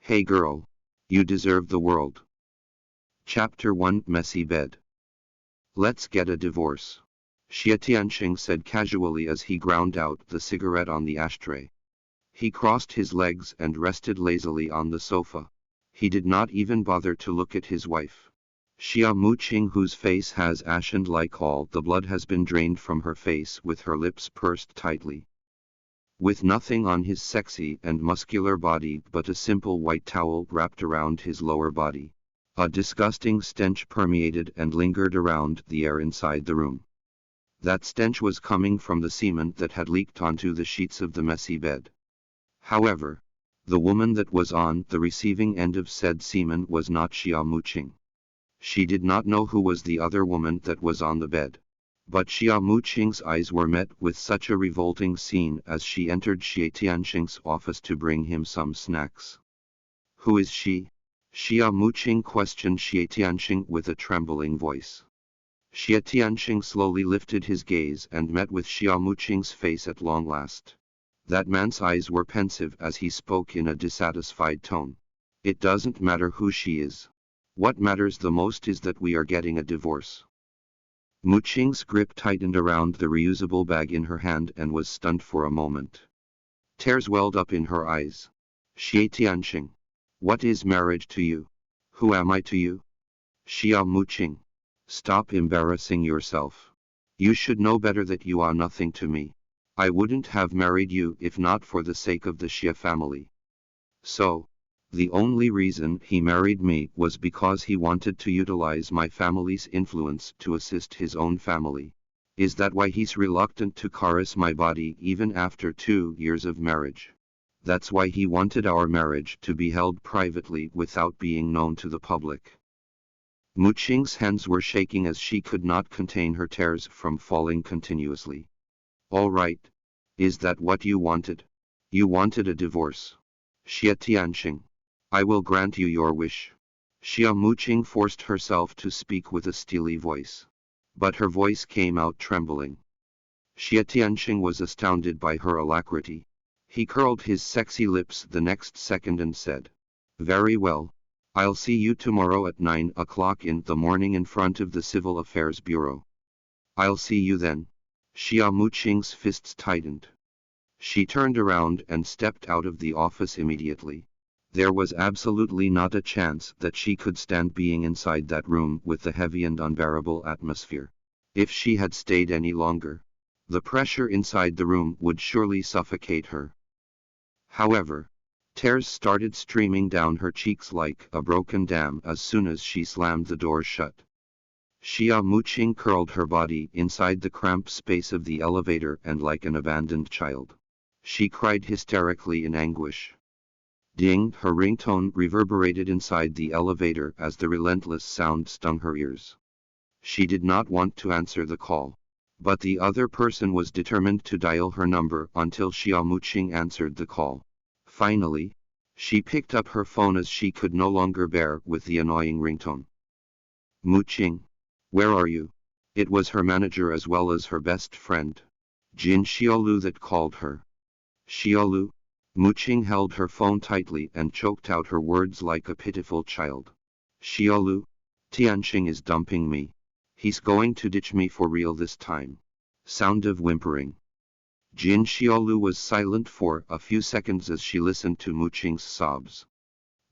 Hey girl. You deserve the world. Chapter 1 Messy Bed. Let's get a divorce. Xie Tianxing said casually as he ground out the cigarette on the ashtray. He crossed his legs and rested lazily on the sofa. He did not even bother to look at his wife. Xia Muqing, whose face has ashened like all the blood has been drained from her face, with her lips pursed tightly. With nothing on his sexy and muscular body but a simple white towel wrapped around his lower body. A disgusting stench permeated and lingered around the air inside the room. That stench was coming from the semen that had leaked onto the sheets of the messy bed. However, the woman that was on the receiving end of said semen was not Xia Muqing. She did not know who was the other woman that was on the bed. But Xia Muqing's eyes were met with such a revolting scene as she entered Xie Tianxing's office to bring him some snacks. Who is she? Xia Muqing questioned Xie Tianxing with a trembling voice. Xie Tianxing slowly lifted his gaze and met with Xia Muqing's face at long last. That man's eyes were pensive as he spoke in a dissatisfied tone. It doesn't matter who she is. What matters the most is that we are getting a divorce. Muqing's grip tightened around the reusable bag in her hand and was stunned for a moment. Tears welled up in her eyes. Xie Tianxing. What is marriage to you? Who am I to you? Xia Muqing. Stop embarrassing yourself. You should know better that you are nothing to me. I wouldn't have married you if not for the sake of the Xie family. So, the only reason he married me was because he wanted to utilize my family's influence to assist his own family. Is that why he's reluctant to caress my body even after 2 years of marriage? That's why he wanted our marriage to be held privately without being known to the public. Muqing's hands were shaking as she could not contain her tears from falling continuously. All right. Is that what you wanted? You wanted a divorce. Xie Tianxing. I will grant you your wish. Xia Muqing forced herself to speak with a steely voice. But her voice came out trembling. Xie Tianxing was astounded by her alacrity. He curled his sexy lips the next second and said, Very well. I'll see you tomorrow at 9 o'clock in the morning in front of the Civil Affairs Bureau. I'll see you then. Xia Muqing's fists tightened. She turned around and stepped out of the office immediately. There was absolutely not a chance that she could stand being inside that room with the heavy and unbearable atmosphere. If she had stayed any longer, the pressure inside the room would surely suffocate her. However, tears started streaming down her cheeks like a broken dam as soon as she slammed the door shut. Xia Muqing curled her body inside the cramped space of the elevator and like an abandoned child. She cried hysterically in anguish. Ding! Her ringtone reverberated inside the elevator as the relentless sound stung her ears. She did not want to answer the call. But the other person was determined to dial her number until Xia Muqing answered the call. Finally, she picked up her phone as she could no longer bear with the annoying ringtone. Muqing. Where are you? It was her manager as well as her best friend, Jin Xiaolu, that called her. Xiaolu? Muqing held her phone tightly and choked out her words like a pitiful child. Xiaolu? Tianxing is dumping me. He's going to ditch me for real this time. Sound of whimpering. Jin Xiaolu was silent for a few seconds as she listened to Muqing's sobs.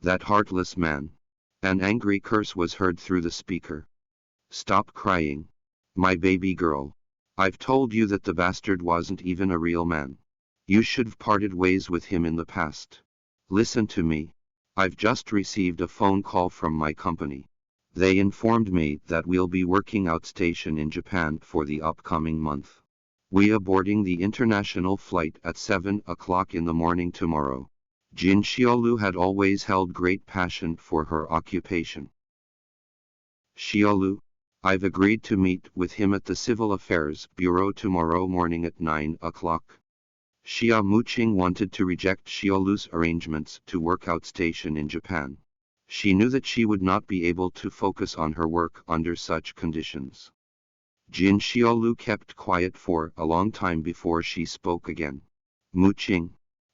That heartless man. An angry curse was heard through the speaker. Stop crying. My baby girl. I've told you that the bastard wasn't even a real man. You should've parted ways with him in the past. Listen to me. I've just received a phone call from my company. They informed me that we'll be working outstation in Japan for the upcoming month. We are boarding the international flight at 7 o'clock in the morning tomorrow. Jin Xiaolu had always held great passion for her occupation. Xiaolu, I've agreed to meet with him at the Civil Affairs Bureau tomorrow morning at 9 o'clock. Xia Muqing wanted to reject Xiaolu's arrangements to work outstation in Japan. She knew that she would not be able to focus on her work under such conditions. Jin Xiaolu kept quiet for a long time before she spoke again. Muqing.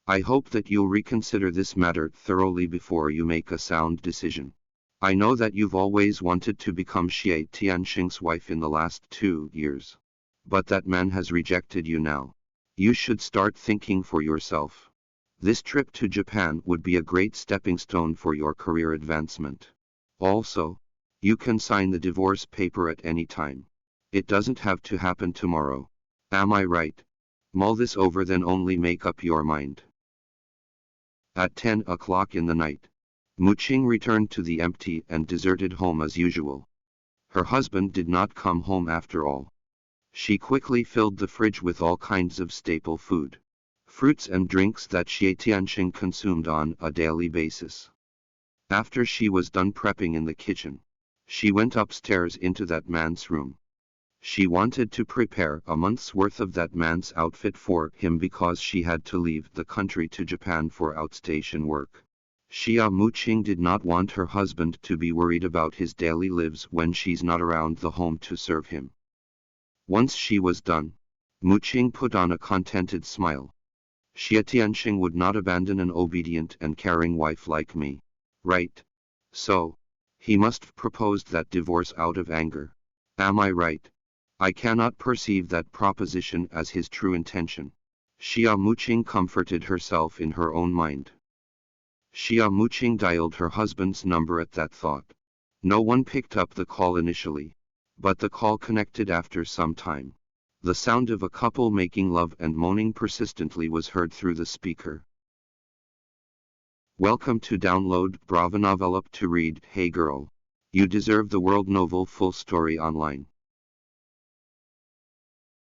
I hope that you'll reconsider this matter thoroughly before you make a sound decision. I know that you've always wanted to become Xie Tianxing's wife in the last 2 years. But that man has rejected you now. You should start thinking for yourself. This trip to Japan would be a great stepping stone for your career advancement. Also, you can sign the divorce paper at any time. It doesn't have to happen tomorrow. Am I right? Mull this over, then only make up your mind. At 10 o'clock in the night, Muqing returned to the empty and deserted home as usual. Her husband did not come home after all. She quickly filled the fridge with all kinds of staple food, fruits and drinks that Xie Tianxing consumed on a daily basis. After she was done prepping in the kitchen, she went upstairs into that man's room. She wanted to prepare a month's worth of that man's outfit for him because she had to leave the country to Japan for outstation work. Xia Muqing did not want her husband to be worried about his daily lives when she's not around the home to serve him. Once she was done, Muqing put on a contented smile. Xie Tianxing would not abandon an obedient and caring wife like me. Right? So, he must have proposed that divorce out of anger. Am I right? I cannot perceive that proposition as his true intention. Xia Muqing comforted herself in her own mind. Xia Muqing dialed her husband's number at that thought. No one picked up the call initially, but the call connected after some time. The sound of a couple making love and moaning persistently was heard through the speaker. Welcome to download Bravonovel up to read. Hey girl, you deserve the world novel full story online.